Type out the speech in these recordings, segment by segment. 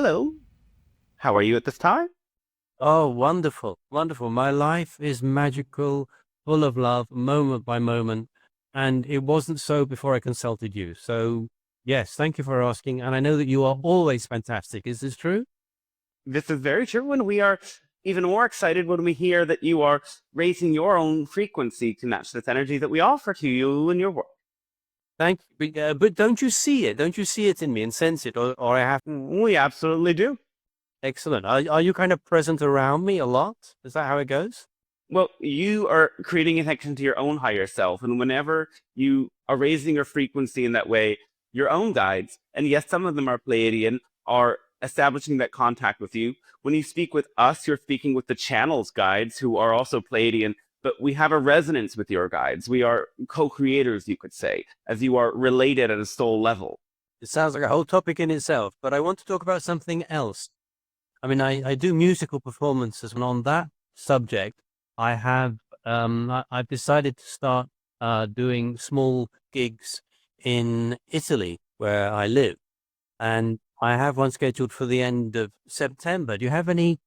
Hello. How are you at this time? Oh, wonderful, wonderful. My life is magical, full of love, moment by moment. And it wasn't so before I consulted you. So, yes, thank you for asking. And I know that you are always fantastic. Is this true? This is very true, and we are even more excited when we hear that you are raising your own frequency to match this energy that we offer to you in your work. Thank you. But don't you see it? Don't you see it in me and sense it? Or I have. We absolutely do. Excellent. Are you kind of present around me a lot? Is that how it goes? Well, you are creating a connection to your own higher self, and whenever you are raising your frequency in that way, your own guides, and yes, some of them are Pleiadian, are establishing that contact with you. When you speak with us, you're speaking with the channels guides who are also Pleiadian, but we have a resonance with your guides. We are co-creators, you could say, as you are related at a soul level. It sounds like a whole topic in itself, but I want to talk about something else. I mean, I do musical performances, and on that subject, I've decided to start doing small gigs in Italy where I live, and I have one scheduled for the end of September. Do you have any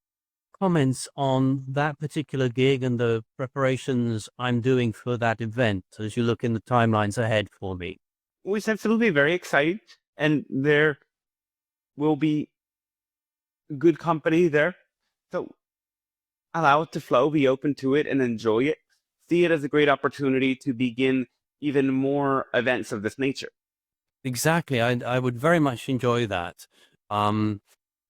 comments on that particular gig and the preparations I'm doing for that event as you look in the timelines ahead for me? We sense it'll be very exciting, and there will be good company there. So allow it to flow, be open to it, and enjoy it. See it as a great opportunity to begin even more events of this nature. Exactly. I would very much enjoy that. Um,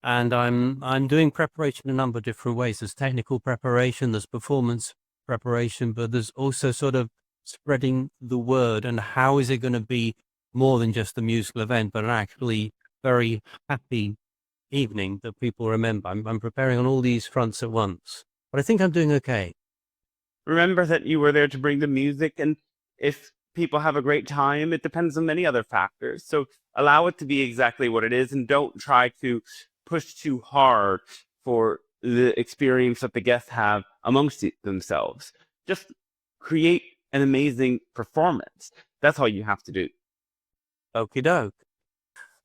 and I'm doing preparation a number of different ways. There's technical preparation, there's performance preparation, but there's also sort of spreading the word and how is it going to be more than just a musical event, but an actually very happy evening that people remember. I'm preparing on all these fronts at once, but I think I'm doing okay. Remember that you were there to bring the music, and if people have a great time, it depends on many other factors. So allow it to be exactly what it is, and don't try to push too hard for the experience that the guests have amongst themselves. Just create an amazing performance. That's all you have to do. Okie doke.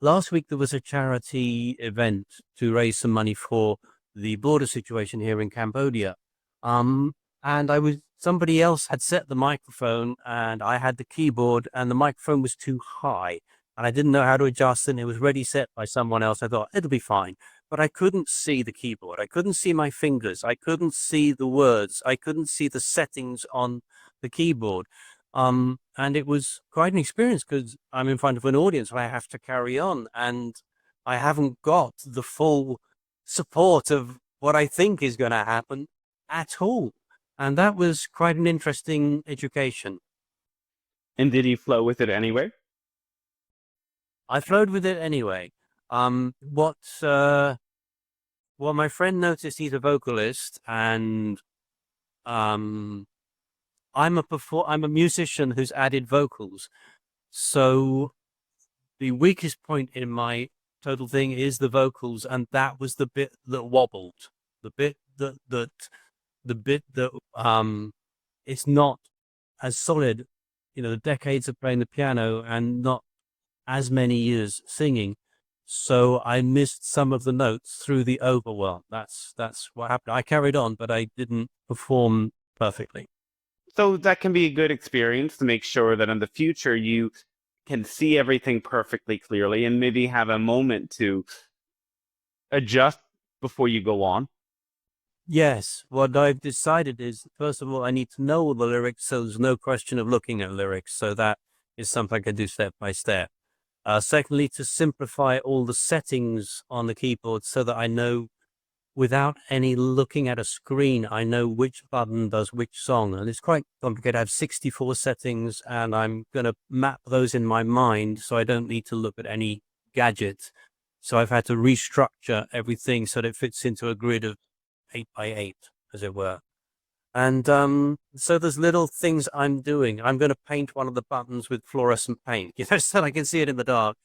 Last week, there was a charity event to raise some money for the border situation here in Cambodia. Um, and somebody else had set the microphone and I had the keyboard and the microphone was too high and I didn't know how to adjust it. And it was ready set by someone else. I thought it'll be fine, but I couldn't see the keyboard. I couldn't see my fingers. I couldn't see the words. I couldn't see the settings on the keyboard. And it was quite an experience because I'm in front of an audience and I have to carry on and I haven't got the full support of what I think is going to happen at all. And that was quite an interesting education. And did you flow with it anyway? I flowed with it anyway. What my friend noticed, he's a vocalist and um, I'm a musician who's added vocals. So the weakest point in my total thing is the vocals, and that was the bit that wobbled, the bit that it's not as solid, the decades of playing the piano and not as many years singing. So I missed some of the notes through the overwhelm. That's what happened. I carried on, but I didn't perform perfectly. So that can be a good experience to make sure that in the future you can see everything perfectly clearly and maybe have a moment to adjust before you go on. Yes, what I've decided is, first of all, I need to know all the lyrics, so there's no question of looking at lyrics. So that is something I can do step by step. Secondly, to simplify all the settings on the keyboard so that I know without any looking at a screen, I know which button does which song. And it's quite complicated. I have 64 settings and I'm going to map those in my mind so I don't need to look at any gadget. So I've had to restructure everything so that it fits into a grid of 8 by 8, as it were. And so there's little things I'm doing. I'm going to paint one of the buttons with fluorescent paint, so I can see it in the dark.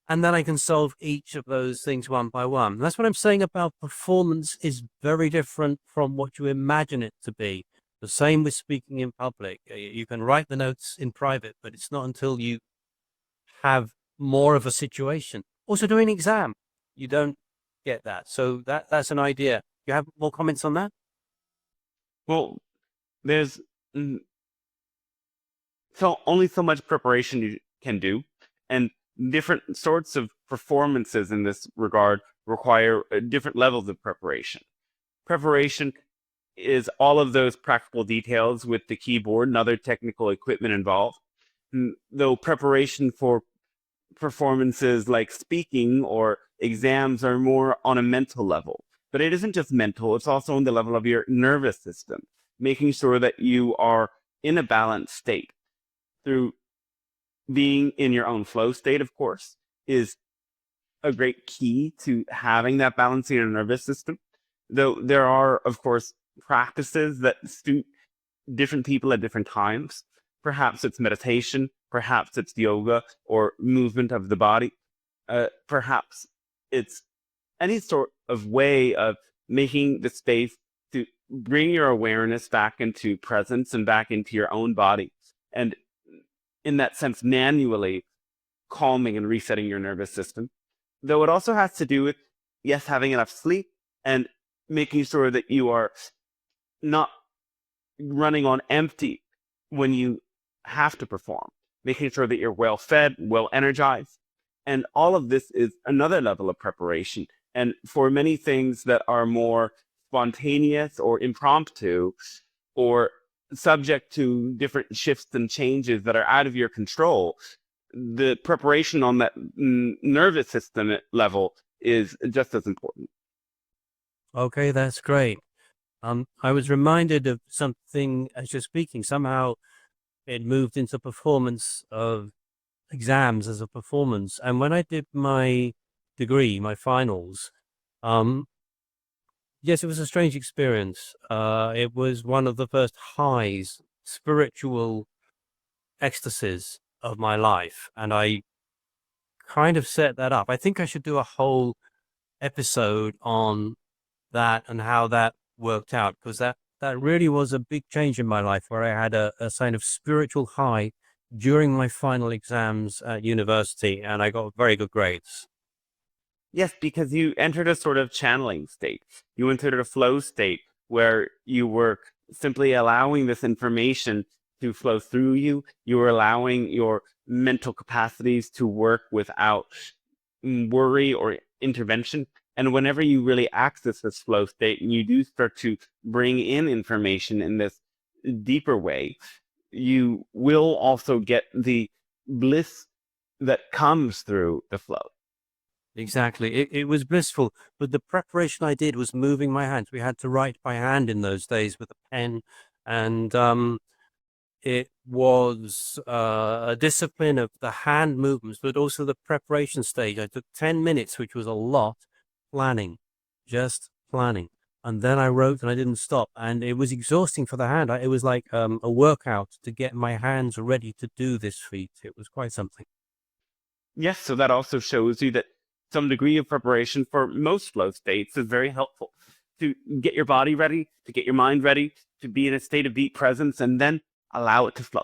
And then I can solve each of those things one by one. That's what I'm saying about performance is very different from what you imagine it to be. The same with speaking in public. You can write the notes in private, but it's not until you have more of a situation. Also doing an exam. You don't get that. So that's an idea. You have more comments on that? Well, there's so only so much preparation you can do, and different sorts of performances in this regard require different levels of preparation. Preparation is all of those practical details with the keyboard and other technical equipment involved. Though preparation for performances like speaking or exams are more on a mental level. But it isn't just mental, it's also on the level of your nervous system, making sure that you are in a balanced state. Through being in your own flow state, of course, is a great key to having that balance in your nervous system. Though there are, of course, practices that suit different people at different times. Perhaps it's meditation, perhaps it's yoga or movement of the body. Perhaps it's any sort of way of making the space to bring your awareness back into presence and back into your own body. And in that sense, manually calming and resetting your nervous system. Though it also has to do with, yes, having enough sleep and making sure that you are not running on empty when you have to perform, making sure that you're well fed, well energized. And all of this is another level of preparation. And for many things that are more spontaneous or impromptu or subject to different shifts and changes that are out of your control, the preparation on that nervous system level is just as important. Okay, that's great. I was reminded of something as you're speaking. Somehow it moved into performance of exams as a performance. And when I did my degree, my finals, yes, it was a strange experience. It was one of the first highs, spiritual ecstasies of my life. And I kind of set that up. I think I should do a whole episode on that and how that worked out, because that really was a big change in my life, where I had a kind of spiritual high during my final exams at university, and I got very good grades. Yes, because you entered a sort of channeling state. You entered a flow state where you were simply allowing this information to flow through you. You were allowing your mental capacities to work without worry or intervention. And whenever you really access this flow state and you do start to bring in information in this deeper way, you will also get the bliss that comes through the flow. Exactly. It was blissful, but the preparation I did was moving my hands. We had to write by hand in those days with a pen, and it was a discipline of the hand movements, but also the preparation stage. I took 10 minutes, which was a lot, planning, just planning. And then I wrote and I didn't stop. And it was exhausting for the hand. It was like a workout to get my hands ready to do this feat. It was quite something. Yes, so that also shows you that some degree of preparation for most flow states is very helpful to get your body ready, to get your mind ready, to be in a state of deep presence, and then allow it to flow.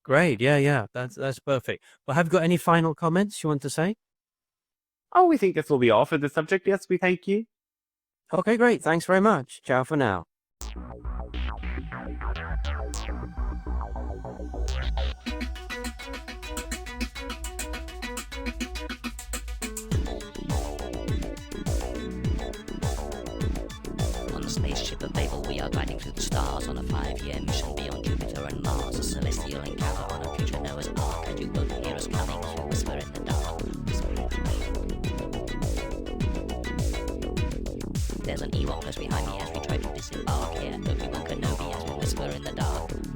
Great. Yeah. That's perfect. Well, have you got any final comments you want to say? Oh, we think this will be all for the subject. Yes, we thank you. Okay, great. Thanks very much. Ciao for now. On the spaceship of Babel, we are gliding through the stars on a 5-year mission beyond Jupiter and Mars. A celestial encounter on a future Noah's Ark, and you won't hear us coming. So whisper in the dark. There's an Ewok close behind me as we try to disembark here. Obi-Wan Kenobi as we whisper in the dark.